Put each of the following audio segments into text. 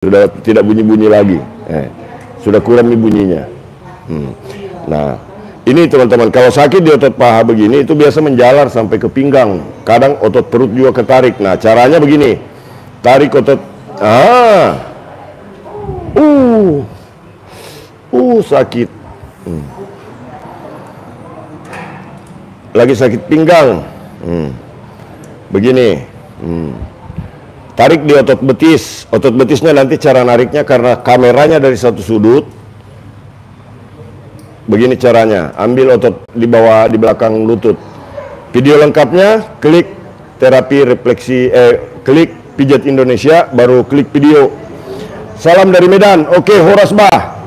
sudah tidak bunyi-bunyi lagi. Sudah kurang bunyinya. Nah, ini teman-teman, kalau sakit di otot paha begini itu biasa menjalar sampai ke pinggang. Kadang otot perut juga ketarik. Nah, caranya begini. Tarik otot. Sakit. Lagi sakit pinggang. Begini. Tarik di otot betis. Otot betisnya nanti cara nariknya karena kameranya dari satu sudut. Begini caranya. Ambil otot di bawah, di belakang lutut. Video lengkapnya klik terapi refleksi, klik pijat Indonesia, baru klik video. Salam dari Medan. Oke, Horas Bah.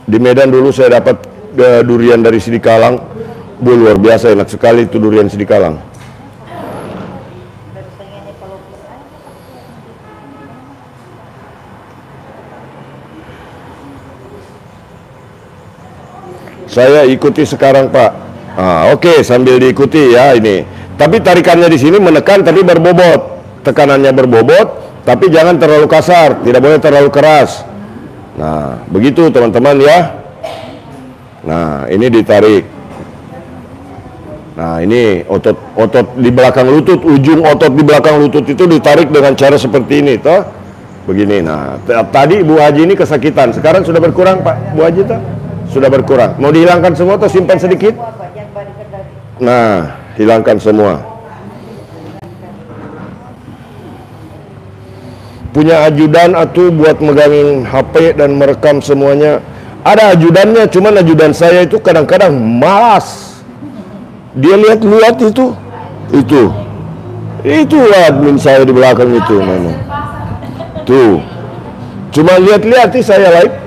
Di Medan dulu saya dapat durian dari Sidikalang. Luar biasa enak sekali itu durian Sidikalang. Saya ikuti sekarang, Pak. Oke, sambil diikuti ya ini. Tapi tarikannya di sini menekan tapi berbobot. Tekanannya berbobot, tapi jangan terlalu kasar, tidak boleh terlalu keras. Nah, begitu teman-teman ya. Nah, ini ditarik. Nah, ini otot di belakang lutut, ujung otot di belakang lutut itu ditarik dengan cara seperti ini, toh. Begini. Nah, tadi Bu Haji ini kesakitan. Sekarang sudah berkurang, Pak Bu Haji, toh? Sudah berkurang. Mau dihilangkan semua atau simpan sedikit? Nah, hilangkan semua. Punya ajudan atau buat megangin HP dan merekam semuanya? Ada ajudannya, cuman ajudan saya itu kadang-kadang malas. Dia lihat-lihat itu admin saya di belakang itu, memang. Tuh, cuma lihat-lihat saya like.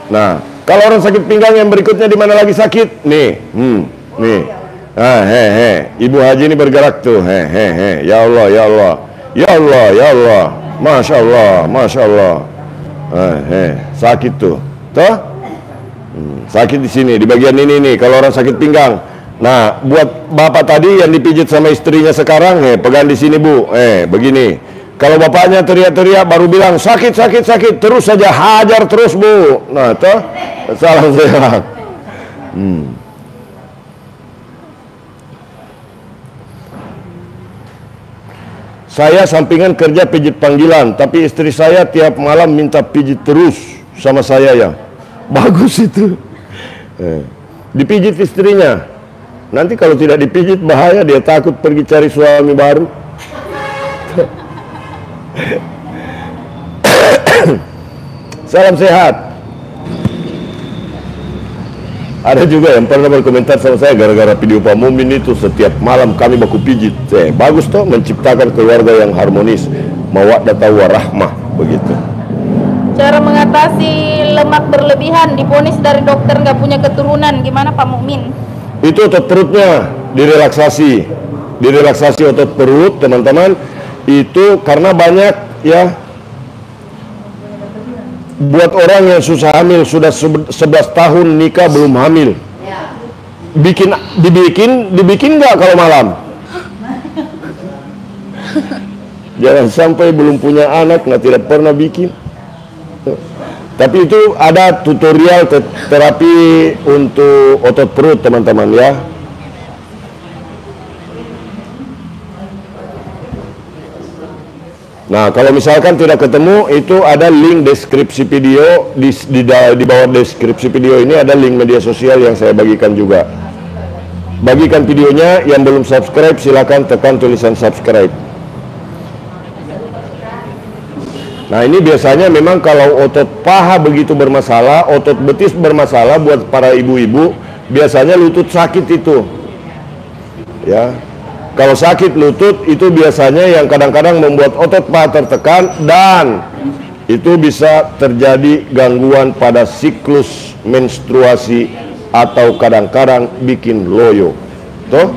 Nah, kalau orang sakit pinggang yang berikutnya di mana lagi sakit? Nih, nih. Ibu Haji ini bergerak tuh. Ya Allah, ya Allah. Ya Allah, ya Allah. Masya Allah, Masya Allah. Sakit tuh. Toh? Sakit di sini, di bagian ini nih, kalau orang sakit pinggang. Nah, buat bapak tadi yang dipijit sama istrinya sekarang, pegang di sini, Bu. Begini. Kalau bapaknya teriak-teriak baru bilang sakit, sakit, sakit, terus saja hajar terus, Bu. Nah, toh salam sehat. Saya sampingan kerja pijit panggilan, tapi istri saya tiap malam minta pijit terus sama saya ya. Bagus itu. Dipijit istrinya. Nanti kalau tidak dipijit bahaya, dia takut pergi cari suami baru. Salam sehat. Ada juga yang pernah berkomentar sama saya gara-gara video Pak Mumin itu setiap malam kami baku pijit. Bagus toh, menciptakan keluarga yang harmonis, mawaddah warahmah, begitu. Cara mengatasi lemak berlebihan, divonis dari dokter nggak punya keturunan, gimana Pak Mukmin? Itu otot perutnya direlaksasi otot perut, teman-teman. Itu karena banyak ya, buat orang yang susah hamil, sudah 11 tahun nikah belum hamil, dibikin nggak kalau malam? Jangan sampai belum punya anak nggak, tidak pernah bikin. Tapi itu ada tutorial terapi untuk otot perut, teman-teman ya. Nah, kalau misalkan tidak ketemu, itu ada link deskripsi video, di bawah deskripsi video ini ada link media sosial yang saya bagikan juga. Bagikan videonya, yang belum subscribe silakan tekan tulisan subscribe. Nah, ini biasanya memang kalau otot paha begitu bermasalah, otot betis bermasalah buat para ibu-ibu, biasanya lutut sakit itu. Ya. Kalau sakit lutut itu biasanya yang kadang-kadang membuat otot paha tertekan dan itu bisa terjadi gangguan pada siklus menstruasi atau kadang-kadang bikin loyo. Tuh?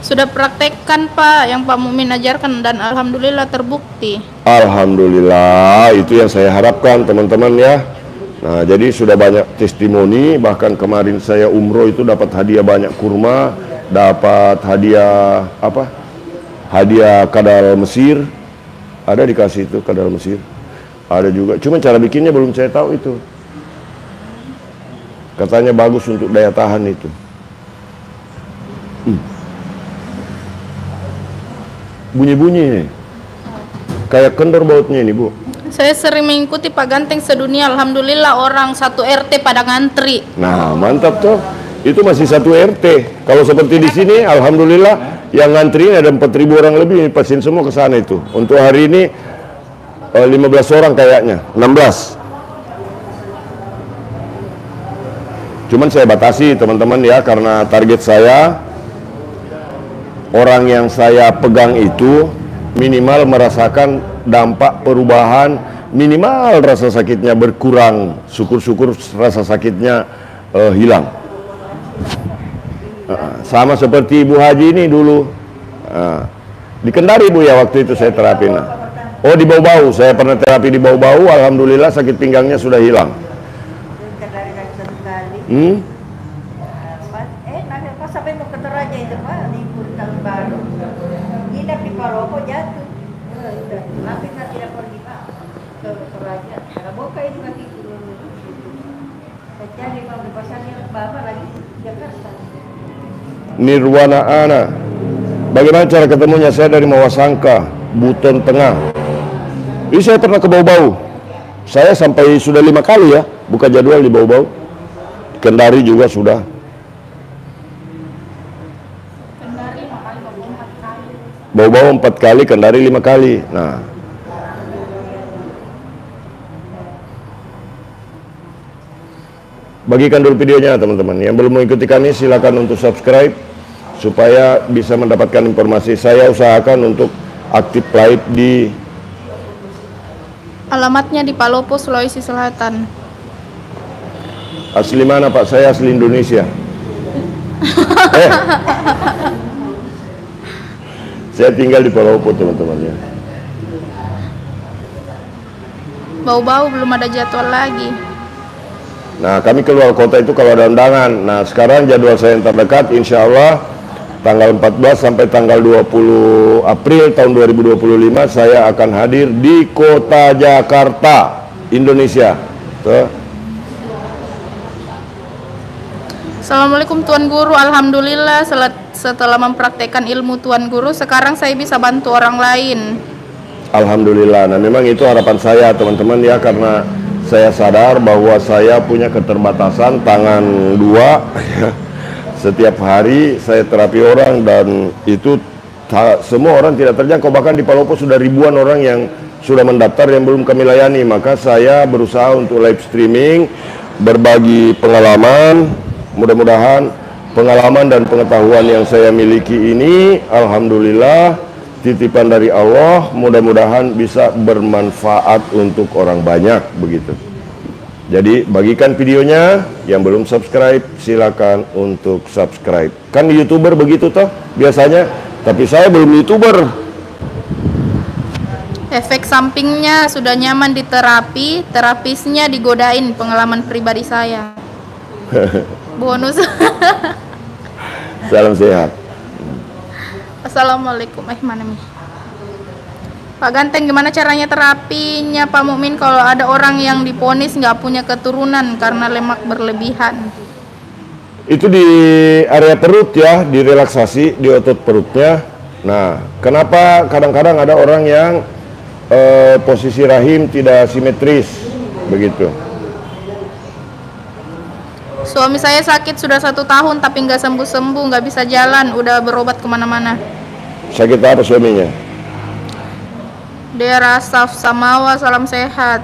Sudah praktekkan Pak yang Pak Mukmin ajarkan dan alhamdulillah terbukti. Alhamdulillah, itu yang saya harapkan teman-teman ya. Nah, jadi sudah banyak testimoni, bahkan kemarin saya umroh itu dapat hadiah banyak kurma, dapat hadiah apa? Hadiah kadal Mesir. Ada dikasih itu kadal Mesir. Ada juga, cuma cara bikinnya belum saya tahu itu. Katanya bagus untuk daya tahan itu. Bunyi-bunyi nih. Kayak kendor bautnya ini, Bu. Saya sering mengikuti Pak Ganteng sedunia. Alhamdulillah orang satu RT pada ngantri. Nah, mantap tuh. Itu masih satu RT. Kalau seperti di sini, alhamdulillah yang ngantri ada 4.000 orang lebih, pasien semua ke sana itu. Untuk hari ini 15 orang kayaknya, 16. Cuman saya batasi teman-teman ya, karena target saya orang yang saya pegang itu minimal merasakan dampak perubahan, minimal rasa sakitnya berkurang, syukur-syukur rasa sakitnya hilang. Sama seperti Ibu Haji ini dulu, di Kendari Bu ya, waktu itu saya terapi. Oh, di Bau-Bau, saya pernah terapi di Bau-Bau, alhamdulillah sakit pinggangnya sudah hilang. Pas sampai mau ke Toraja itu Pak, libur tahun baru. Nginap di Palopo jatuh. Tapi kan tidak pergi Pak ke Toraja. Karena boka itu kaki turun. Jadi kalau di pasarnya Bapak lagi Jakarta. Nirwana Ana. Bagaimana cara ketemunya? Saya dari Mawasangka, Buton Tengah. Ini saya pernah ke Bau-Bau. Saya sampai sudah 5 kali ya buka jadwal di Bau-Bau. Kendari juga sudah. Bau-Bau 4 kali, Kendari 5 kali. Nah, bagikan dulu videonya teman-teman. Yang belum mengikuti kami silakan untuk subscribe supaya bisa mendapatkan informasi. Saya usahakan untuk aktif live di Alamatnya di Palopo, Sulawesi Selatan. asli mana Pak? Saya asli Indonesia. Saya tinggal di Palopo teman-teman ya. Bau-Bau belum ada jadwal lagi. Nah, kami keluar kota itu kalau ada undangan. Nah, sekarang jadwal saya yang terdekat insya Allah tanggal 14 sampai tanggal 20 April tahun 2025 saya akan hadir di kota Jakarta, Indonesia. Tuh. Assalamualaikum Tuan Guru. Alhamdulillah setelah mempraktekkan ilmu Tuan Guru, sekarang saya bisa bantu orang lain. Alhamdulillah. Nah, memang itu harapan saya teman-teman ya, karena saya sadar bahwa saya punya keterbatasan tangan 2 setiap hari saya terapi orang, dan itu semua orang tidak terjangkau. Bahkan di Palopo sudah ribuan orang yang sudah mendaftar yang belum kami layani. Maka saya berusaha untuk live streaming, berbagi pengalaman. Mudah-mudahan pengalaman dan pengetahuan yang saya miliki ini alhamdulillah titipan dari Allah, mudah-mudahan bisa bermanfaat untuk orang banyak begitu. Jadi bagikan videonya, yang belum subscribe silakan untuk subscribe. Kan YouTuber begitu toh biasanya, tapi saya belum YouTuber. Efek sampingnya sudah nyaman di terapi, terapisnya digodain, pengalaman pribadi saya. Bonus. Salam sehat. Assalamualaikum. Mana nih? Pak Ganteng, gimana caranya terapinya Pak Mukmin kalau ada orang yang diponis nggak punya keturunan karena lemak berlebihan? Itu di area perut ya, direlaksasi di otot perutnya. Nah, kenapa kadang-kadang ada orang yang posisi rahim tidak simetris begitu? Suami saya sakit sudah 1 tahun tapi nggak sembuh-sembuh, nggak bisa jalan, udah berobat kemana-mana. Sakit apa suaminya? Daerah Saf Samawa, salam sehat.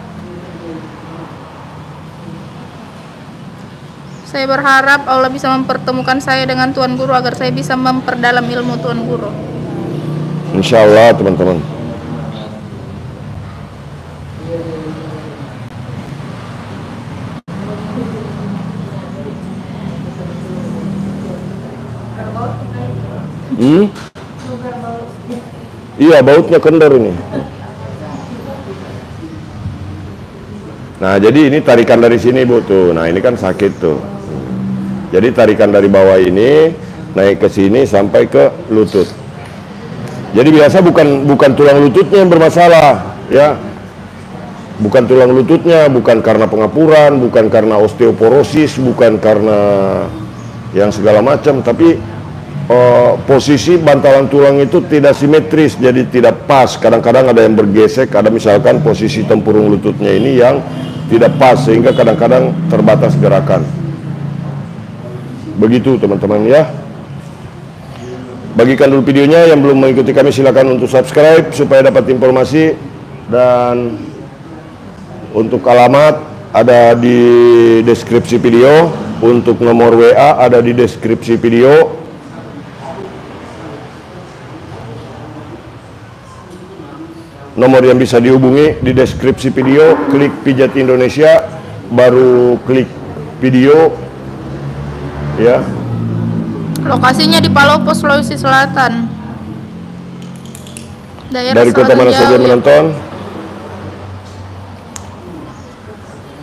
Saya berharap Allah bisa mempertemukan saya dengan Tuan Guru agar saya bisa memperdalam ilmu Tuan Guru. Insya Allah teman-teman. Iya, bautnya kendor ini. Nah, jadi ini tarikan dari sini, Bu, tuh. Nah, ini kan sakit tuh. Jadi tarikan dari bawah ini naik ke sini sampai ke lutut. Jadi biasa bukan tulang lututnya yang bermasalah, ya. Bukan tulang lututnya, bukan karena pengapuran, bukan karena osteoporosis, bukan karena yang segala macam, tapi posisi bantalan tulang itu tidak simetris, jadi tidak pas. Kadang-kadang ada yang bergesek, ada misalkan posisi tempurung lututnya ini yang tidak pas, sehingga kadang-kadang terbatas gerakan. Begitu teman-teman ya. Bagikan dulu videonya, yang belum mengikuti kami silakan untuk subscribe supaya dapat informasi. Dan untuk alamat ada di deskripsi video, untuk nomor WA ada di deskripsi video. Nomor yang bisa dihubungi di deskripsi video, klik Pijat Indonesia, baru klik video, ya. Lokasinya di Palopo, Sulawesi Selatan. Dari kota mana saja menonton?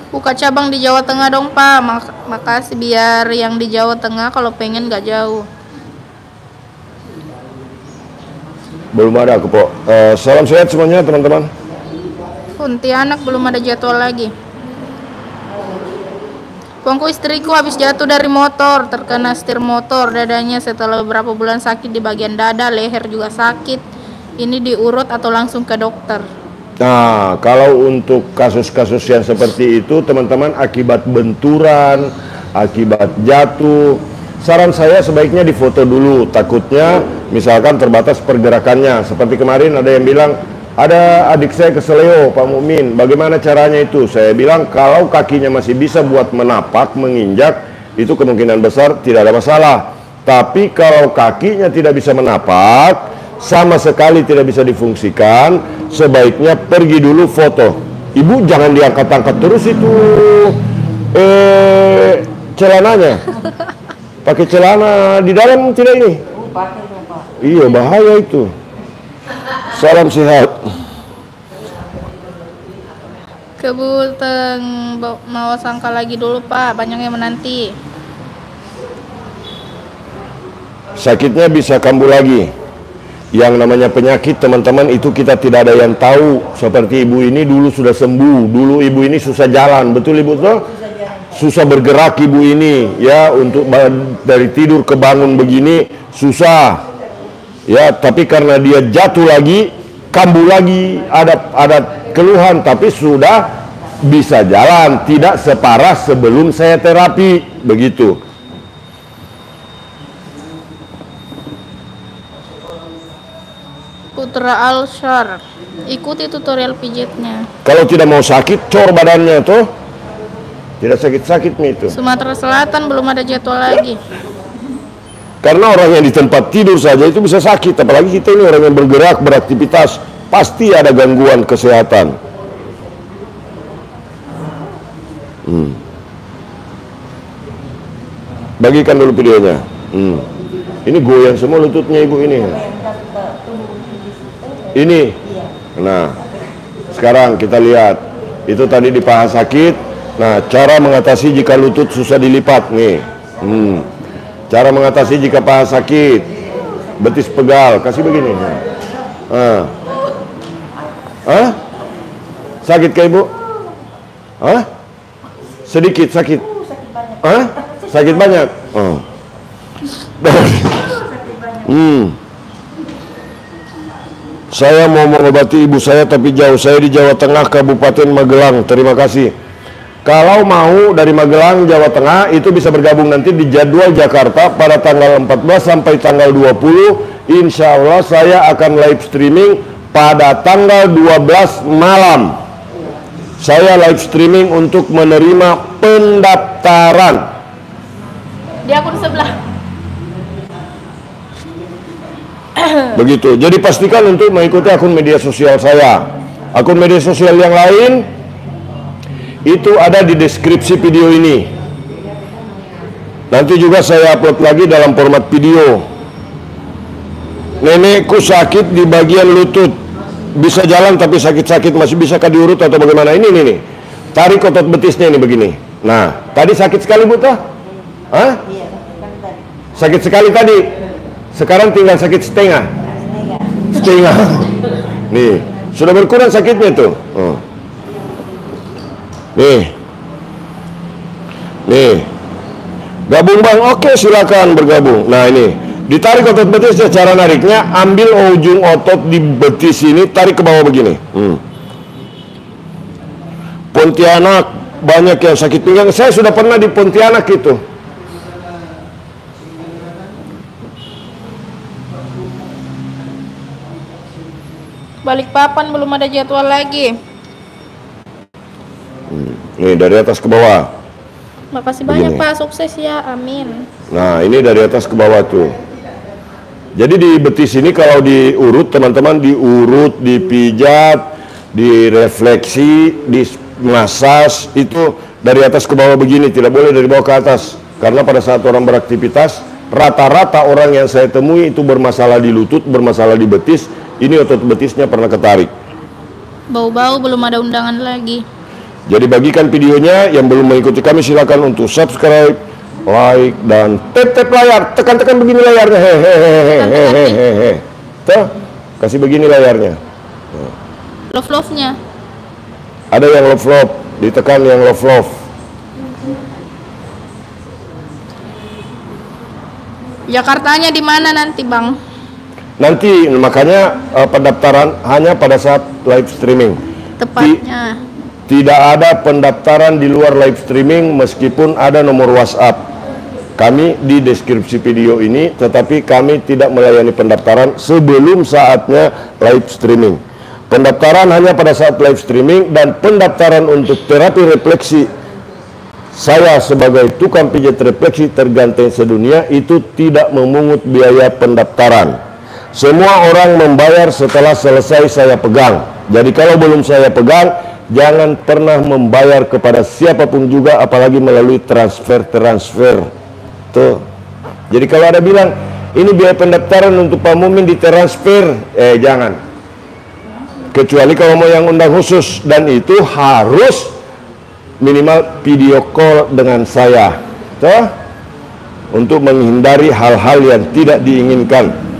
Buka cabang di Jawa Tengah dong, Pak. Makasih, biar yang di Jawa Tengah kalau pengen nggak jauh. Belum ada aku, Pok. Salam sehat semuanya teman-teman. Pontianak belum ada jadwal lagi. Pongku istriku habis jatuh dari motor, terkena setir motor dadanya setelah beberapa bulan sakit di bagian dada, leher juga sakit. Ini diurut atau langsung ke dokter? Nah, kalau untuk kasus-kasus yang seperti itu, teman-teman, akibat benturan, akibat jatuh, saran saya sebaiknya difoto dulu, takutnya misalkan terbatas pergerakannya. Seperti kemarin ada yang bilang, ada adik saya keseleo, Pak Mukmin, bagaimana caranya itu? Saya bilang kalau kakinya masih bisa buat menapak, menginjak, itu kemungkinan besar tidak ada masalah. Tapi kalau kakinya tidak bisa menapak, sama sekali tidak bisa difungsikan, sebaiknya pergi dulu foto. Ibu jangan diangkat-angkat terus itu celananya. Pakai celana di dalam tidak ini? Iya, bahaya itu. Salam sehat. Kebuteng mau sangka lagi dulu, Pak. Banyak yang menanti. Sakitnya bisa kambuh lagi. Yang namanya penyakit, teman-teman, itu kita tidak ada yang tahu. Seperti ibu ini dulu sudah sembuh. Dulu ibu ini susah jalan, betul ibu tuh? Susah bergerak ibu ini, ya, untuk dari tidur ke bangun begini susah, ya. Tapi karena dia jatuh lagi, kambuh lagi, ada keluhan, tapi sudah bisa jalan, tidak separah sebelum saya terapi, begitu. Putra Alshar, ikuti tutorial pijitnya. Kalau tidak mau sakit, cor badannya tuh. Tidak sakit-sakit nih itu. Sumatera Selatan belum ada jadwal lagi. Karena orang yang di tempat tidur saja itu bisa sakit, apalagi kita ini orang yang bergerak, beraktivitas, pasti ada gangguan kesehatan. Bagikan dulu videonya. Ini goyang semua lututnya ibu ini. Ini. Nah, sekarang kita lihat. Itu tadi di paha sakit. Nah, cara mengatasi jika lutut susah dilipat nih. Cara mengatasi jika paha sakit, betis pegal, kasih begini. Sakit ke ibu? Sedikit sakit. Sakit banyak. Saya mau mengobati ibu saya tapi jauh. Saya di Jawa Tengah, Kabupaten Magelang. Terima kasih. Kalau mau dari Magelang, Jawa Tengah, itu bisa bergabung nanti di jadwal Jakarta pada tanggal 14 sampai tanggal 20. Insya Allah saya akan live streaming pada tanggal 12 malam. Saya live streaming untuk menerima pendaftaran. Di akun sebelah. Begitu. Jadi pastikan untuk mengikuti akun media sosial saya. Akun media sosial yang lain itu ada di deskripsi video ini. Nanti juga saya upload lagi dalam format video. Nenekku sakit di bagian lutut, bisa jalan tapi sakit-sakit, masih bisa diurut atau bagaimana? Ini nih. Tarik otot betisnya ini begini. Nah, tadi sakit sekali Bu toh? Hah? Iya, kan tadi. Sakit sekali tadi. Sekarang tinggal sakit setengah. Setengah. Nih, sudah berkurang sakitnya tuh. Nih. Nih. Gabung Bang. Oke, silakan bergabung. Nah, ini. Ditarik otot betisnya, cara nariknya, ambil ujung otot di betis ini, tarik ke bawah begini. Pontianak, banyak yang sakit pinggang. Saya sudah pernah di Pontianak itu. Balikpapan belum ada jadwal lagi. Nih, dari atas ke bawah. Makasih Begini. banyak Pak, sukses ya, amin. Nah, ini dari atas ke bawah tuh. Jadi di betis ini kalau diurut, teman-teman, diurut, dipijat, direfleksi, dimasas, itu dari atas ke bawah begini, tidak boleh dari bawah ke atas. Karena pada saat orang beraktivitas, rata-rata orang yang saya temui itu bermasalah di lutut, bermasalah di betis, ini otot betisnya pernah ketarik. Bau-bau belum ada undangan lagi. Jadi bagikan videonya, yang belum mengikuti kami silakan untuk subscribe, like, dan tap layar, tekan-tekan begini layarnya, hehehe. Tuh, kasih begini layarnya. Love-love-nya. Ada yang love, ditekan yang love. Jakartanya di mana nanti Bang? Nanti makanya pendaftaran hanya pada saat live streaming. Tepatnya. Tidak ada pendaftaran di luar live streaming meskipun ada nomor WhatsApp kami di deskripsi video ini, tetapi kami tidak melayani pendaftaran sebelum saatnya live streaming. Pendaftaran hanya pada saat live streaming, dan pendaftaran untuk terapi refleksi saya sebagai tukang pijat refleksi terganteng sedunia itu tidak memungut biaya pendaftaran. Semua orang membayar setelah selesai saya pegang. Jadi kalau belum saya pegang, jangan pernah membayar kepada siapapun juga, apalagi melalui transfer. Tuh. Jadi kalau ada bilang ini biaya pendaftaran untuk Pak Mumin ditransfer, jangan. Kecuali kalau mau yang undang khusus, dan itu harus minimal video call dengan saya. Tuh. Untuk menghindari hal-hal yang tidak diinginkan.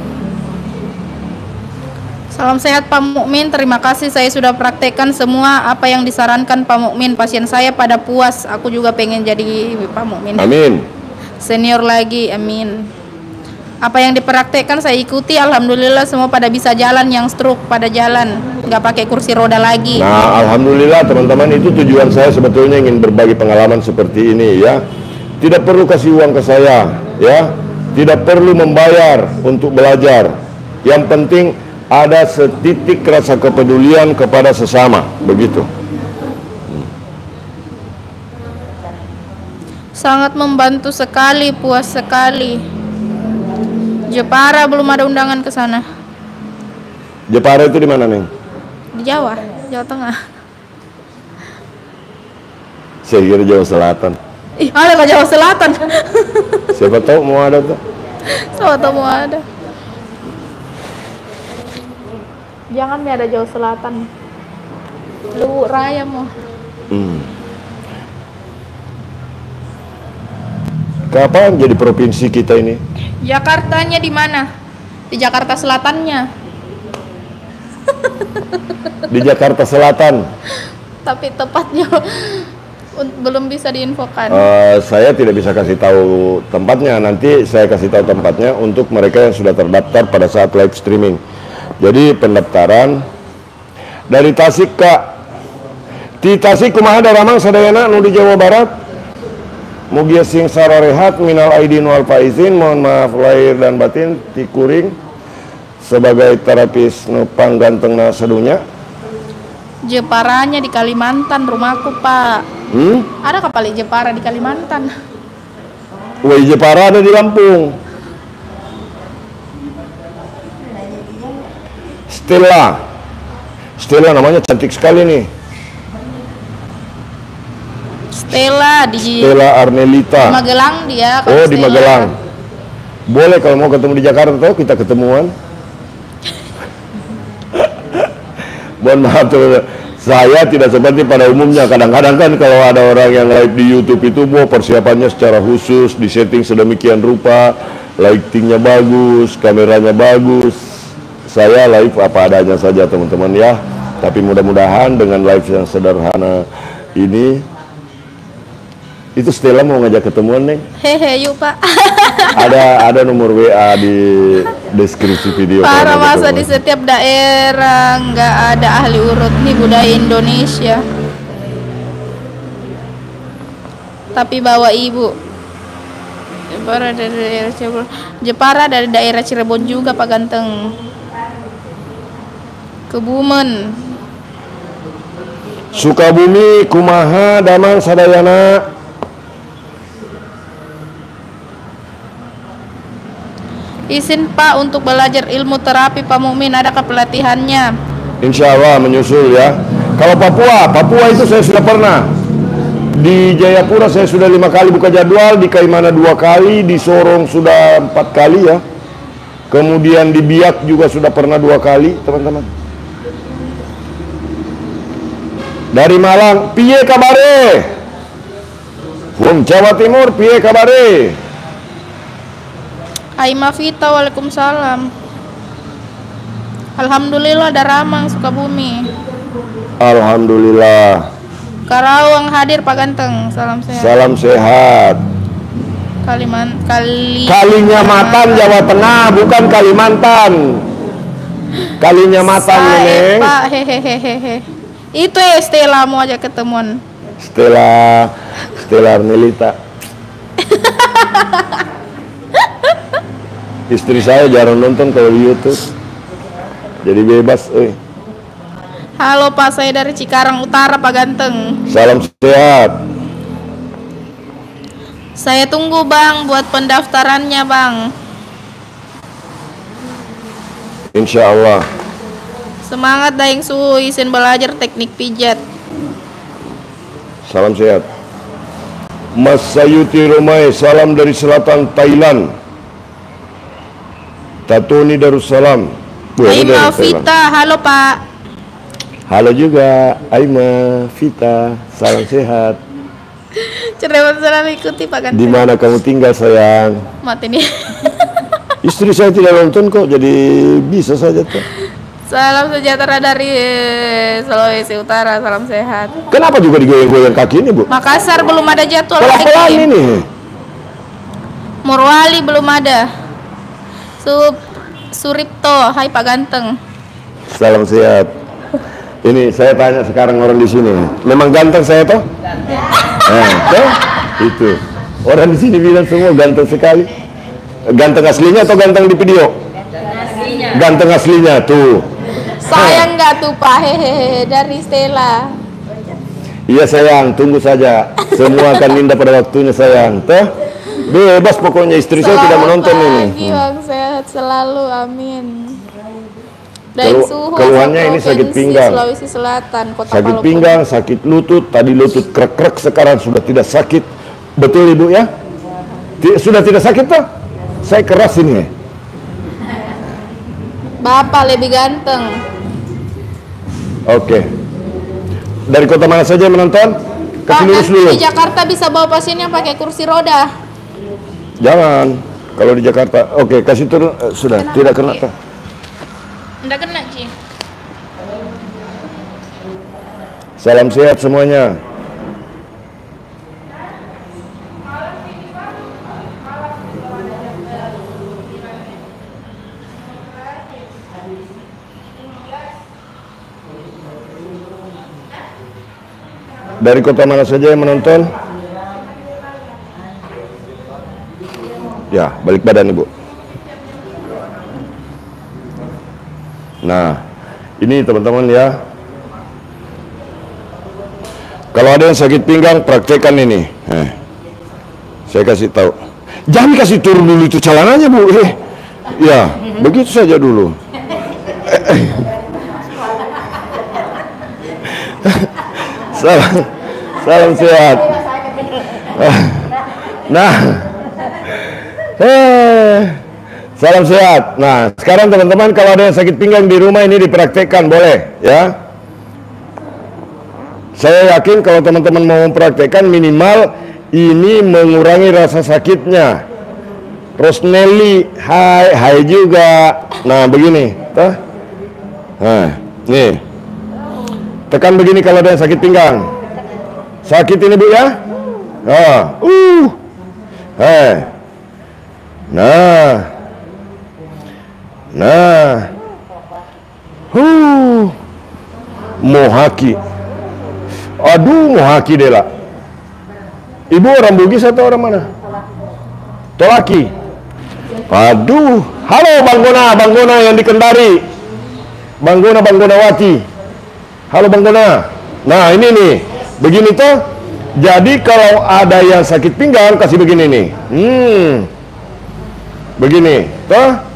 Salam sehat Pak Mukmin, terima kasih saya sudah praktekkan semua apa yang disarankan Pak Mukmin. Pasien saya pada puas, aku juga pengen jadi Pak Mukmin. Amin. Senior lagi, amin. Apa yang dipraktekkan saya ikuti, alhamdulillah semua pada bisa jalan, yang stroke pada jalan, nggak pakai kursi roda lagi. Nah, alhamdulillah teman-teman, itu tujuan saya sebetulnya ingin berbagi pengalaman seperti ini ya. Tidak perlu kasih uang ke saya ya, tidak perlu membayar untuk belajar. Yang penting ada setitik rasa kepedulian kepada sesama, begitu. Sangat membantu sekali, puas sekali. Jepara belum ada undangan ke sana. Jepara itu di mana, Neng? Di Jawa, Jawa Tengah. Saya kira Jawa Selatan. Ih, ada ke Jawa Selatan. Siapa tahu mau ada tuh. Siapa tahu mau ada. Jangan ada Jawa Selatan. Lu Raya mau. Kapan jadi provinsi kita ini? Jakartanya di mana? Di Jakarta Selatannya. Di Jakarta Selatan. Tapi tepatnya belum bisa diinfokan. Saya tidak bisa kasih tahu tempatnya. Nanti saya kasih tahu tempatnya untuk mereka yang sudah terdaftar pada saat live streaming. Jadi pendaftaran dari Tasik, Kak. Di Tasik kumaha daramang sadayana nu di Jawa Barat. Mugia sing sararehat minal aidin wal faizin, mohon maaf lahir dan batin ti kuring sebagai terapis nu panggantengna sedunya. Jeparanya di Kalimantan rumahku, Pak. Ada kapal Jepara di Kalimantan. Woi, Jepara ada di Lampung. Stella namanya cantik sekali nih. Stella di Stella Arnelita. Magelang dia. Oh, di Stella. Magelang. Boleh kalau mau ketemu di Jakarta tuh kita ketemuan. Mohon maaf tuh, Saya tidak seperti pada umumnya. Kadang-kadang kan kalau ada orang yang live di YouTube itu persiapannya secara khusus, disetting sedemikian rupa, lightingnya bagus, kameranya bagus. Saya live apa adanya saja teman-teman ya. Tapi mudah-mudahan dengan live yang sederhana ini, itu Stella mau ngajak ketemuan nih. Hehe, yuk Pak. Ada nomor WA di deskripsi video. Para masa di setiap daerah nggak ada ahli urut nih budaya Indonesia. Tapi bawa ibu. Jepara dari daerah Cirebon juga Pak Ganteng. Kebumen. Sukabumi, kumaha, damang, sadayana. Izin Pak untuk belajar ilmu terapi Pak Mukmin, adakah pelatihannya? Insya Allah menyusul ya. Kalau Papua itu saya sudah pernah. Di Jayapura saya sudah 5 kali buka jadwal, di Kaimana 2 kali, di Sorong sudah 4 kali ya. Kemudian di Biak juga sudah pernah 2 kali teman-teman. Dari Malang, piye kabare? Wong Jawa Timur, piye kabare? Aima Vita, waalaikumsalam. Alhamdulillah ada Ramang Sukabumi. Alhamdulillah. Karawang hadir Pak Ganteng, salam sehat. Salam sehat. Kalinyamatan Jawa Tengah, bukan Kalimantan. Kalinyamatan ini. Pak, hehehehe. Itu ya Stella mau aja ketemuan. Stella Arnelita. Istri saya jarang nonton kalau di YouTube. Jadi bebas, Halo Pak, saya dari Cikarang Utara Pak Ganteng. Salam sehat. Saya tunggu Bang buat pendaftarannya Bang. Insya Allah. Semangat Daeng Suhu, izin belajar teknik pijat. Salam sehat. Mas Sayuti Romai, salam dari selatan Thailand. Tatuni Darussalam. Aima Vita, halo Pak. Halo juga Aima Vita, salam sehat. Cerewet selalu ikuti Pak Ganteng. Di mana kamu tinggal sayang? Mati nih. Istri saya tidak nonton kok, jadi bisa saja tuh. Salam sejahtera dari Sulawesi Utara, salam sehat. Kenapa juga digoyang-goyang kaki ini Bu? Makassar belum ada jadwal. Pelan-pelan ini. Morowali belum ada. Suripto, hai Pak Ganteng. Salam sehat. Ini saya tanya sekarang orang di sini, memang ganteng saya toh? Toh? Itu. Orang di sini bilang semua ganteng sekali. Ganteng aslinya atau ganteng di video? Ganteng aslinya tuh. Sayang nggak tuh Pak, hehehe, dari Stella. Iya sayang, tunggu saja. Semua akan indah pada waktunya sayang. Toh? Bebas pokoknya, istri saya tidak menonton ini. Bang, sehat selalu, amin. Keluhannya ini sakit pinggang, Sulawesi Selatan, Kota sakit Palopo. pinggang, sakit lutut. Tadi lutut krek-krek, sekarang sudah tidak sakit. Betul Ibu ya? Sudah tidak sakit toh? Saya keras ini. Bapak lebih ganteng. Oke. Dari kota mana saja yang menonton? Kasih lurus dulu. Di Jakarta bisa bawa pasiennya pakai kursi roda. Jangan. Kalau di Jakarta, oke, kasih turun. Sudah, tidak kena. Enggak kena, Ci. Salam sehat semuanya. Dari kota mana saja yang menonton? Ya, balik badan Ibu. Nah, ini teman-teman ya. Kalau ada yang sakit pinggang, praktekkan ini. Saya kasih tahu. Jangan kasih turun dulu itu celananya Bu. Ya, begitu saja dulu. Salam sehat. Nah, salam sehat. Nah, sekarang teman-teman kalau ada yang sakit pinggang di rumah ini dipraktekkan boleh, ya. Saya yakin kalau teman-teman mau mempraktekkan minimal ini mengurangi rasa sakitnya. Rosnelli, hai juga. Nah begini, toh. Nah, nih. Tekan begini kalau ada yang sakit pinggang. Sakit ini Bu ya? Mohaki. Aduh, Mohaki Dela. Ibu orang Bugis atau orang mana? Tolaki. Aduh, halo Bang Gona yang di Kendari. Bang Gonawati. Halo Bang Gona. Nah, ini nih. Begini tuh. Jadi kalau ada yang sakit pinggang kasih begini nih. Begini, tuh.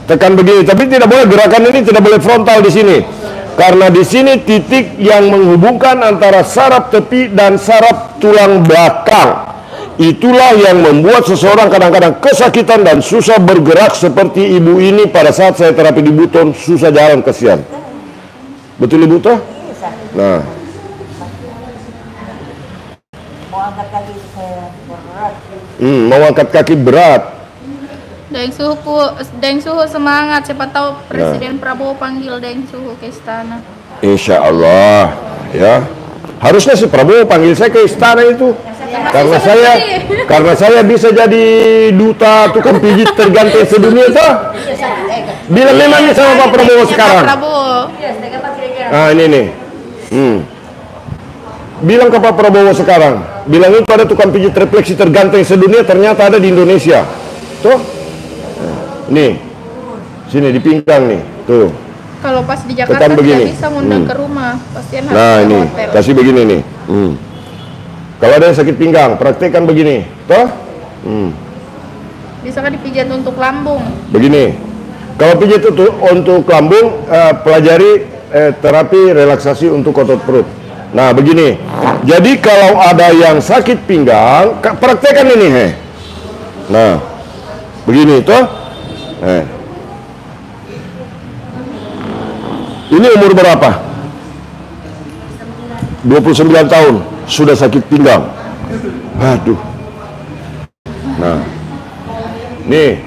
Tekan begini, tapi tidak boleh gerakan ini tidak boleh frontal di sini. Karena di sini titik yang menghubungkan antara saraf tepi dan saraf tulang belakang. Itulah yang membuat seseorang kadang-kadang kesakitan dan susah bergerak seperti ibu ini pada saat saya terapi di Buton, susah jalan kasihan. Betul Ibu toh? Nah. Mau angkat kaki saya berat. Mau angkat kaki berat. Deng Suhu semangat, siapa tahu Presiden Prabowo panggil Deng Suhu ke istana. Insya Allah, ya. Harusnya si Prabowo panggil saya ke istana itu, karena saya bisa jadi duta tukang pijit tergantung sedunia tuh. Bilang memangnya sama Pak Prabowo sekarang. Ah ini nih, bilang ke Pak Prabowo sekarang, bilang itu ada tukang pijit refleksi tergantung sedunia, ternyata ada di Indonesia, tuh. Nih, sini di pinggang nih, tuh. Kalau pas di Jakarta tidak bisa ngundang ke rumah, pasien harus nah ke ini, hotel. kasih begini nih. Kalau ada yang sakit pinggang, praktekkan begini, toh. Bisa kan dipijat untuk lambung? Begini, kalau pijat itu untuk lambung, pelajari terapi relaksasi untuk otot perut. Nah begini, jadi kalau ada yang sakit pinggang, praktekkan ini, Nah, begini, toh. Ini umur berapa? 29 tahun, sudah sakit pinggang. Aduh. Nah, nih,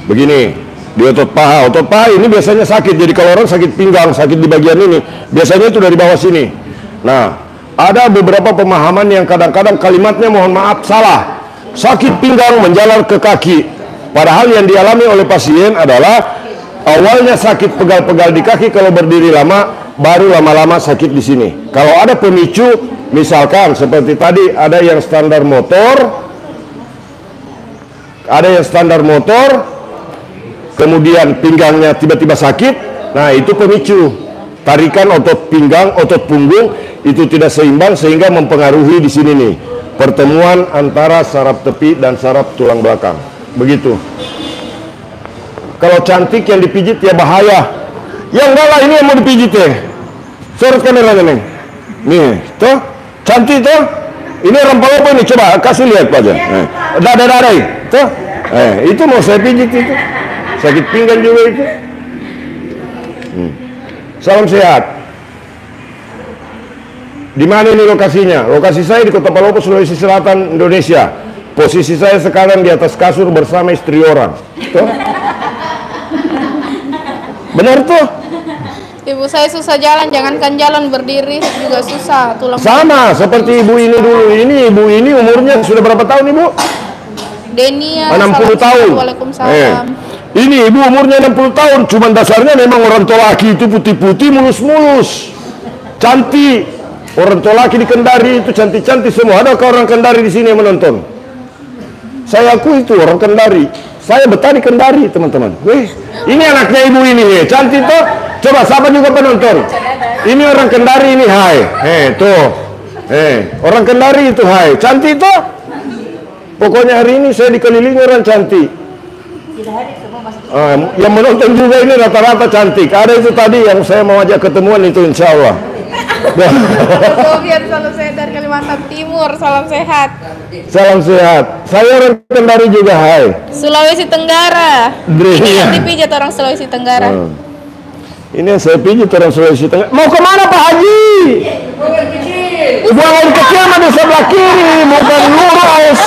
begini, di otot paha ini biasanya sakit. Jadi kalau orang sakit pinggang, sakit di bagian ini, biasanya itu dari bawah sini. Nah, ada beberapa pemahaman yang kadang-kadang kalimatnya mohon maaf salah. Sakit pinggang menjalar ke kaki. Padahal yang dialami oleh pasien adalah awalnya sakit pegal-pegal di kaki kalau berdiri lama, baru lama-lama sakit di sini. Kalau ada pemicu, misalkan seperti tadi ada yang standar motor, kemudian pinggangnya tiba-tiba sakit, nah itu pemicu. Tarikan otot pinggang, otot punggung itu tidak seimbang sehingga mempengaruhi di sini nih pertemuan antara saraf tepi dan saraf tulang belakang. Begitu. Kalau cantik yang dipijit ya bahaya. Ya enggak lah, ini yang mau dipijit ya. Sorot kameranya nih. Nih, tuh cantik tuh. Ini rempah apa ini? Coba kasih lihat Pak aja. Dada-dada tuh. Itu mau saya pijit itu. Sakit pinggang juga itu. Salam sehat. Di mana ini lokasinya? Lokasi saya di Kota Palopo, Sulawesi Selatan, Indonesia. Posisi saya sekarang di atas kasur bersama istri orang. Tuh. Benar tuh. Ibu saya susah jalan, jangankan jalan, berdiri juga susah. Tulang sama seperti ibu ini dulu. Ini ibu ini umurnya sudah berapa tahun Ibu? Denia 60 tahun. Waalaikumsalam. Ini ibu umurnya 60 tahun. Cuman dasarnya memang orang Tolaki itu putih-putih, mulus-mulus, cantik. Orang Tolaki di Kendari itu cantik-cantik semua. Adakah orang Kendari di sini yang menonton? Saya akui itu orang Kendari. Saya betah di Kendari, teman-teman. Ini anaknya ibu ini, cantik tuh. Coba siapa juga penonton. Ini orang Kendari ini, hai. Tuh. Orang Kendari itu, hai. Cantik tuh. Pokoknya hari ini saya dikelilingi orang cantik. Yang menonton juga ini rata-rata cantik. Ada itu tadi yang saya mau ajak ketemuan itu, insya Allah. Sofian, salam sehat dari Kalimantan Timur, salam sehat. Salam sehat. Saya orang Kendari juga, hai. Sulawesi Tenggara. Ini yang dipijat orang Sulawesi Tenggara. Ini yang saya pijit orang Sulawesi Tengah. Mau kemana Pak Haji? Buang air kecil mah di sebelah kiri, bukan lurus.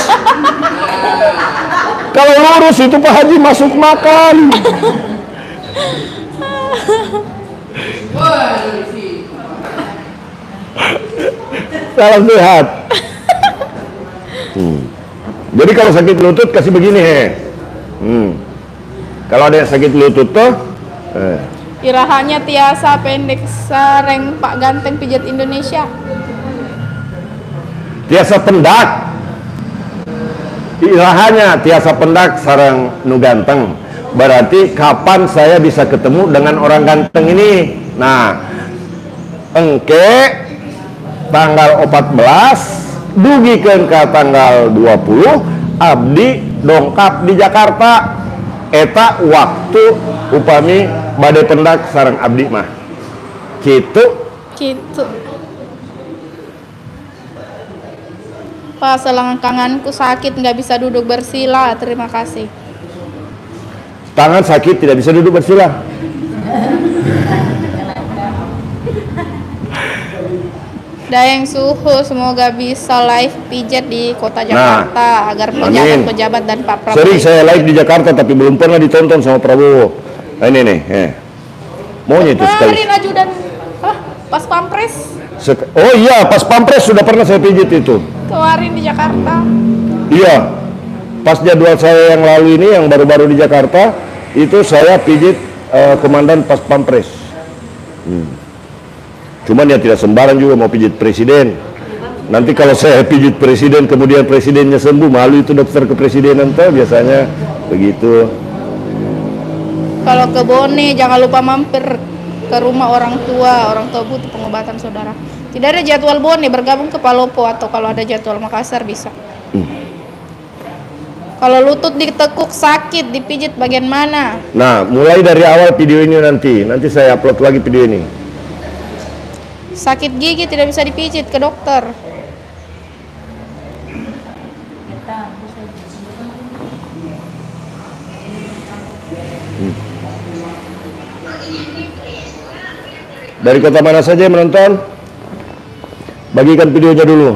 Kalau lurus itu Pak Haji masuk makan. Salam sehat. Jadi kalau sakit lutut kasih begini he. Kalau ada yang sakit lutut tuh Irahannya tiasa pendek sareng Pak Ganteng pijat Indonesia. tiasa pendak. Irahannya tiasa pendak sareng nu ganteng. Berarti kapan saya bisa ketemu dengan orang ganteng ini? Nah, engke tanggal 14 dugikeun ka tanggal 20 abdi dongkap di Jakarta. Eta waktu upami bade pendak sareng abdi mah gitu. Pak, selangkanganku sakit nggak bisa duduk bersila, terima kasih. Tangan sakit tidak bisa duduk bersila. Dayang Suhu, semoga bisa live pijat di kota Jakarta agar pejabat-pejabat dan Pak Prabowo. Sering saya live di Jakarta tapi belum pernah ditonton sama Prabowo. Nah, ini nih, maunya itu sekali. Kemarin ajudan pas pampres. Oh iya, pas pampres sudah pernah saya pijit itu. Kemarin di Jakarta. Iya, pas jadwal saya yang lalu ini yang baru-baru di Jakarta itu saya pijit komandan pas pampres. Cuman ya tidak sembarang juga mau pijit presiden. Nanti kalau saya pijit presiden kemudian presidennya sembuh, malu itu daftar kepresidenan tuh biasanya begitu. Kalau ke Bone jangan lupa mampir ke rumah orang tua butuh pengobatan saudara. Tidak ada jadwal Bone, bergabung ke Palopo atau kalau ada jadwal Makassar bisa. Kalau lutut ditekuk sakit, dipijit bagian mana? Nah, mulai dari awal video ini nanti saya upload lagi video ini. Sakit gigi tidak bisa dipijit, ke dokter. Dari kota mana saja yang menonton? Bagikan videonya dulu.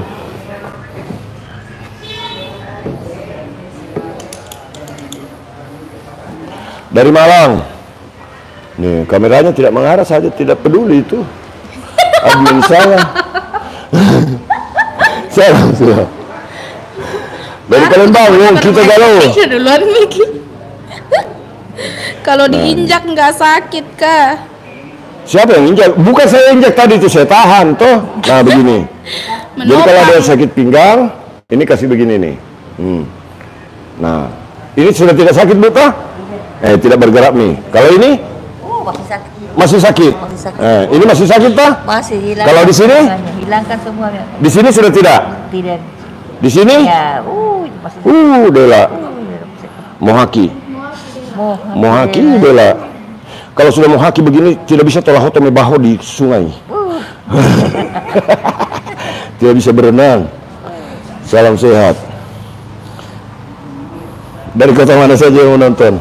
Dari Malang. Nih, kameranya tidak mengarah saja, tidak peduli itu. Admin saya. Salam. Dari Palembang, kita galau. Duluan lagi. Kalau diinjak nggak sakit kah? Siapa yang injak? Bukan saya injak tadi itu, saya tahan toh. Nah begini. Jadi kalau ada yang sakit pinggang, ini kasih begini nih. Nah, ini sudah tidak sakit bukan? Tidak bergerak nih. Kalau ini? Masih sakit. Masih sakit. Masih sakit. Ini masih sakit pak? Masih hilang. Kalau di sini? Hilangkan semuanya. Di sini sudah tidak? Tidak. Di sini? Ya, masih. Dela. Mohaki. Mohaki Dela. Kalau sudah mohaki begini tidak bisa tolak hotome baho di sungai. Tidak bisa berenang. Salam sehat. Dari kota mana saja yang menonton?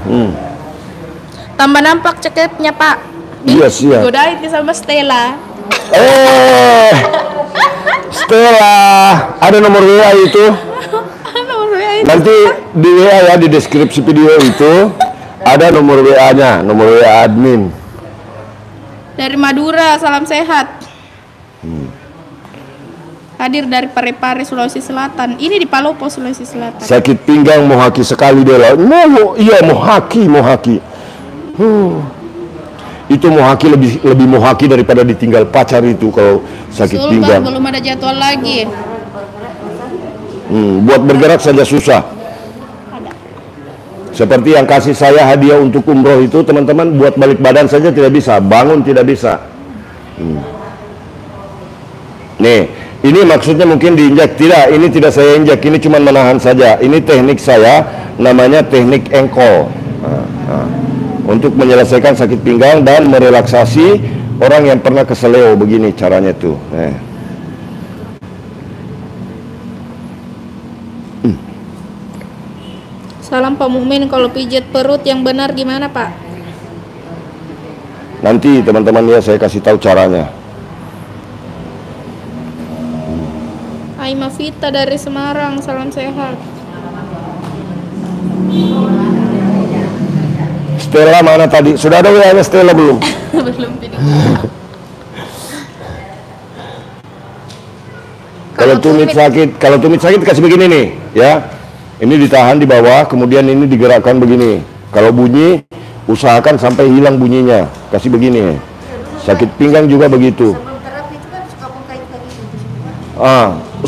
Tambah nampak ceketnya Pak. Iya siap. Godain sama Stella. Stella, ada nomor WA itu? Nanti di WA ya, di deskripsi video itu ada nomor WA-nya, nomor WA admin. Dari Madura, salam sehat. Hadir dari Parepare, Sulawesi Selatan. Ini di Palopo, Sulawesi Selatan. Sakit pinggang mohaki sekali dia. Iya mohaki. Itu mohaki lebih mohaki daripada ditinggal pacar itu kalau sakit pinggang. Belum ada jadwal lagi. Buat bergerak saja susah. Seperti yang kasih saya hadiah untuk umroh itu, teman-teman, buat balik badan saja tidak bisa, bangun tidak bisa. Nih, ini maksudnya mungkin diinjak. Tidak, ini tidak saya injak, ini cuma menahan saja. Ini teknik saya, namanya teknik engkol. Untuk menyelesaikan sakit pinggang dan merelaksasi orang yang pernah keseleo, begini caranya tuh. Salam Pak Mukmin, kalau pijat perut yang benar gimana Pak? Nanti teman-teman ya saya kasih tahu caranya. Aima Vita dari Semarang, salam sehat. Stella mana tadi? Sudah ada WA-nya Stella belum? Belum video. Kalau tumit sakit kasih begini nih, ya. Ini ditahan di bawah, kemudian ini digerakkan begini. Kalau bunyi, usahakan sampai hilang bunyinya. Kasih begini. Sakit pinggang juga begitu. Sebelum terapi itu kan suka bengkak kaki itu.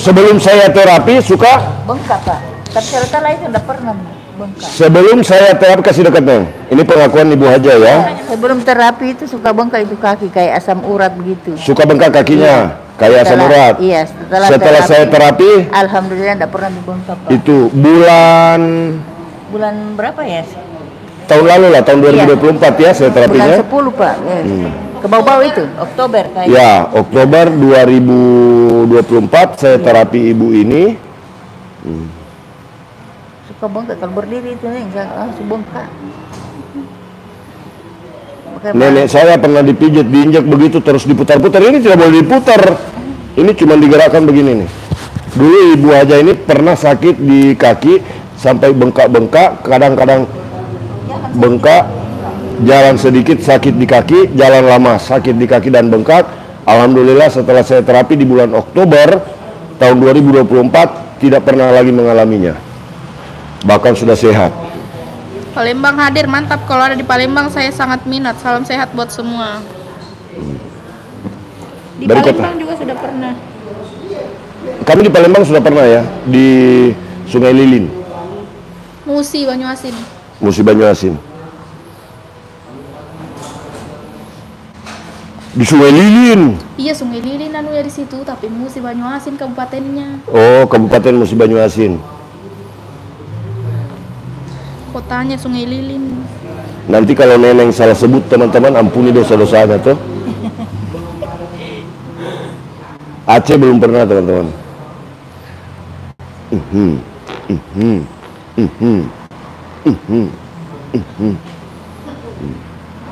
Sebelum saya terapi suka. Bengkak Pak. Tapi setelah itu udah pernah bengkak. Sebelum saya terapi kasih dekatnya. Ini pengakuan Ibu Haja ya. Sebelum terapi itu suka bengkak itu kaki kayak asam urat begitu. Suka bengkak kakinya, kayak asam urat. Iya, setelah saya terapi, alhamdulillah tidak pernah dibengkak Pak. itu bulan berapa ya? tahun lalu lah, tahun 2024 ya saya terapinya. Bulan 10 Pak. Ke bawah itu, Oktober kayak. Ya, Oktober 2024 saya terapi ibu ini. Suka bengkak kalau berdiri itu nih, langsung bengkak. Nenek saya pernah dipijit, diinjak begitu terus diputar-putar. Ini tidak boleh diputar. Ini cuma digerakkan begini nih. Dulu Ibu Haja ini pernah sakit di kaki sampai bengkak-bengkak, kadang-kadang bengkak, jalan sedikit sakit di kaki, jalan lama sakit di kaki dan bengkak. Alhamdulillah setelah saya terapi di bulan Oktober tahun 2024 tidak pernah lagi mengalaminya. Bahkan sudah sehat. Palembang hadir, mantap. Kalau ada di Palembang saya sangat minat. Salam sehat buat semua. Di Dari Palembang kota. juga sudah pernah. Kami di Palembang sudah pernah ya, di Sungai Lilin, Musi Banyuasin. Musi Banyuasin. Di Sungai Lilin. Iya, Sungai Lilin anu ya di situ, tapi Musi Banyuasin kabupatennya. Oh, Kabupaten Musi Banyuasin. Kotanya Sungai Lilin. Nanti kalau neneng salah sebut teman-teman ampuni dosa-dosanya tuh. Aceh belum pernah teman-teman.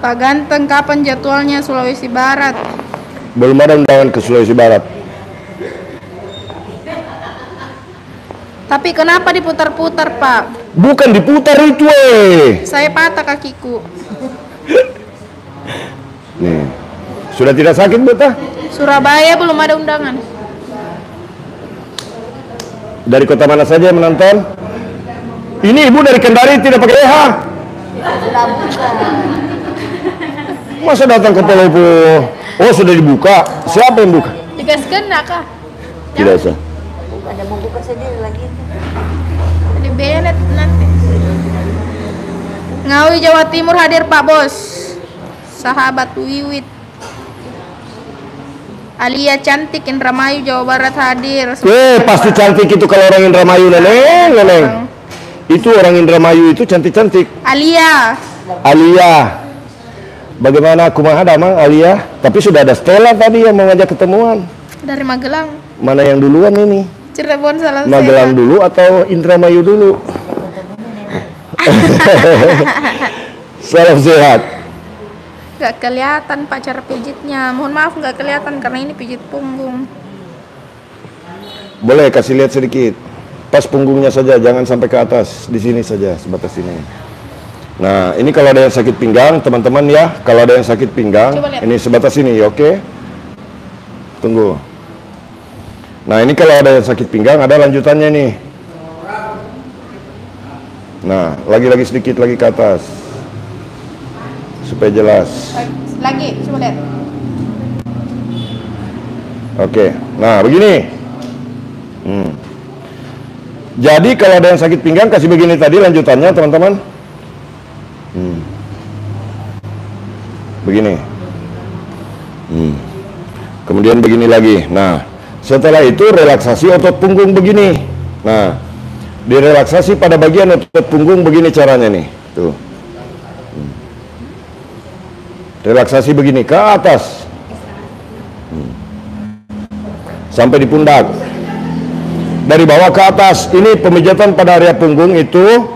Pak Ganteng, kapan jadwalnya Sulawesi Barat? Belum ada undangan ke Sulawesi Barat. Tapi kenapa diputar-putar, Pak? Bukan diputar itu, Saya patah kakiku. Nih. Sudah tidak sakit, Beta? Surabaya belum ada undangan. Dari kota mana saja yang menonton? Ini ibu dari Kendari tidak pakai EH. Masa datang ke Palopo? Oh, sudah dibuka. Siapa yang buka? Digaskan kah? Tidak usah. Ada mau buka sendiri lagi. Di Bennett nanti. Ngawi Jawa Timur hadir Pak Bos. Sahabat Wiwit. Alia cantik Indramayu Jawa Barat hadir. Pasti cantik itu kalau orang Indramayu, neneng. Itu orang Indramayu itu cantik-cantik. Alia. Bagaimana kumaha damang Alia? Tapi sudah ada Stella tadi yang mau ngajak ketemuan. Dari Magelang. Mana yang duluan ini? Cirebon salah Magelang dulu atau Indramayu dulu? Salam sehat. Gak kelihatan Pak cara pijitnya. Mohon maaf gak kelihatan karena ini pijit punggung. Boleh kasih lihat sedikit. Pas punggungnya saja, jangan sampai ke atas. Di sini saja, sebatas ini. Nah, ini kalau ada yang sakit pinggang, teman-teman ya. Kalau ada yang sakit pinggang, ini sebatas ini, oke? Tunggu. Nah, ini kalau ada yang sakit pinggang, ada lanjutannya nih. Nah, lagi-lagi sedikit lagi ke atas. Supaya jelas. Lagi, coba lihat. Oke, nah begini. Jadi kalau ada yang sakit pinggang, kasih begini tadi lanjutannya teman-teman. Begini. Kemudian begini lagi. Nah, setelah itu relaksasi otot punggung begini. Nah, direlaksasi pada bagian otot punggung begini caranya nih. Tuh. Relaksasi begini ke atas. Sampai di pundak. Dari bawah ke atas. Ini pemijatan pada area punggung itu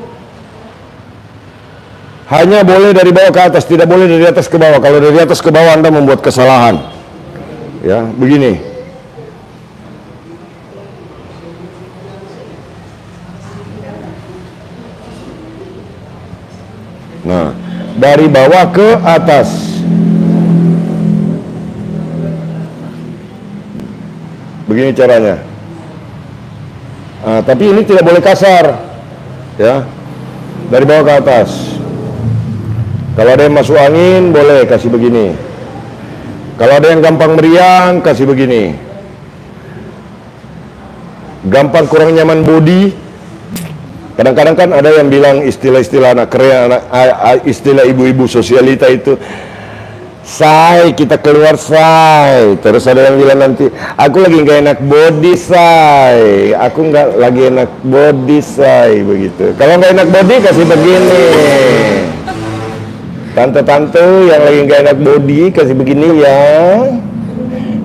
Hanya boleh dari bawah ke atas, tidak boleh dari atas ke bawah. Kalau dari atas ke bawah Anda membuat kesalahan. Ya, begini. Nah, dari bawah ke atas. Begini caranya. Nah, tapi ini tidak boleh kasar. Ya. Dari bawah ke atas. Kalau ada yang masuk angin, boleh kasih begini. Kalau ada yang gampang meriang, kasih begini. Gampang kurang nyaman body. Kadang-kadang kan ada yang bilang istilah-istilah anak keren, istilah ibu-ibu sosialita itu, say, kita keluar say. Terus ada yang bilang nanti, aku lagi nggak enak body say, aku nggak lagi enak body say, begitu. Kalau nggak enak body kasih begini. Tante-tante yang lagi nggak enak body kasih begini ya.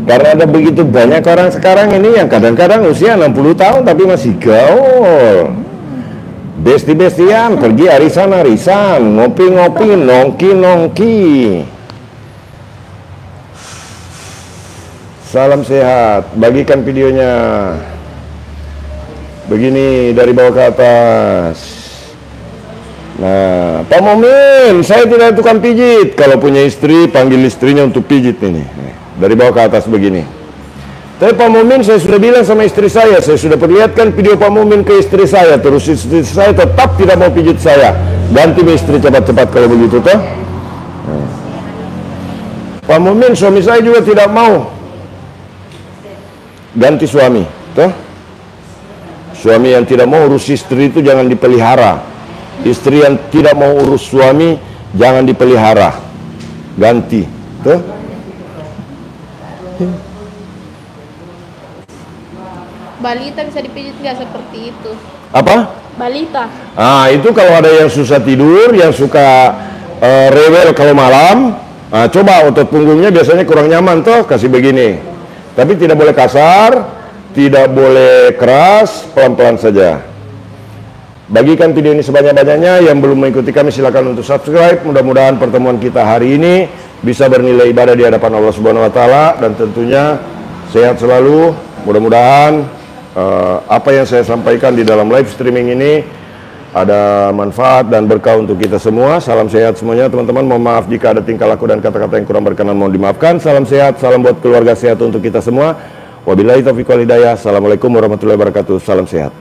Karena ada begitu banyak orang sekarang ini yang kadang-kadang usia 60 tahun tapi masih gaul. Besti-bestian, pergi arisan-arisan, ngopi-ngopi, nongki-nongki. Salam sehat, bagikan videonya. Begini dari bawah ke atas. Nah, Pak Momin, saya tidak tukang pijit. Kalau punya istri, panggil istrinya untuk pijit ini. Dari bawah ke atas begini. Tapi Pak Momin, saya sudah bilang sama istri saya sudah perlihatkan video Pak Momin ke istri saya. Terus istri saya tetap tidak mau pijit saya. Ganti istri cepat-cepat kalau begitu toh. Nah. Pak Momin, suami saya juga tidak mau. Ganti suami, toh. Suami yang tidak mau urus istri itu jangan dipelihara. Istri yang tidak mau urus suami jangan dipelihara. Ganti, toh. Balita bisa dipijit nggak seperti itu? Apa? Balita. Ah, itu kalau ada yang susah tidur, yang suka rewel kalau malam, coba otot punggungnya biasanya kurang nyaman toh, kasih begini. Tapi tidak boleh kasar, tidak boleh keras, pelan-pelan saja. Bagikan video ini sebanyak-banyaknya. Yang belum mengikuti kami silakan untuk subscribe. Mudah-mudahan pertemuan kita hari ini bisa bernilai ibadah di hadapan Allah Subhanahu wa taala, dan tentunya sehat selalu. Mudah-mudahan apa yang saya sampaikan di dalam live streaming ini ada manfaat dan berkah untuk kita semua. Salam sehat semuanya teman-teman. Mohon maaf jika ada tingkah laku dan kata-kata yang kurang berkenan, mohon dimaafkan. Salam sehat, salam buat keluarga sehat untuk kita semua. Wabillahi taufiq wal hidayah. Assalamualaikum warahmatullahi wabarakatuh. Salam sehat.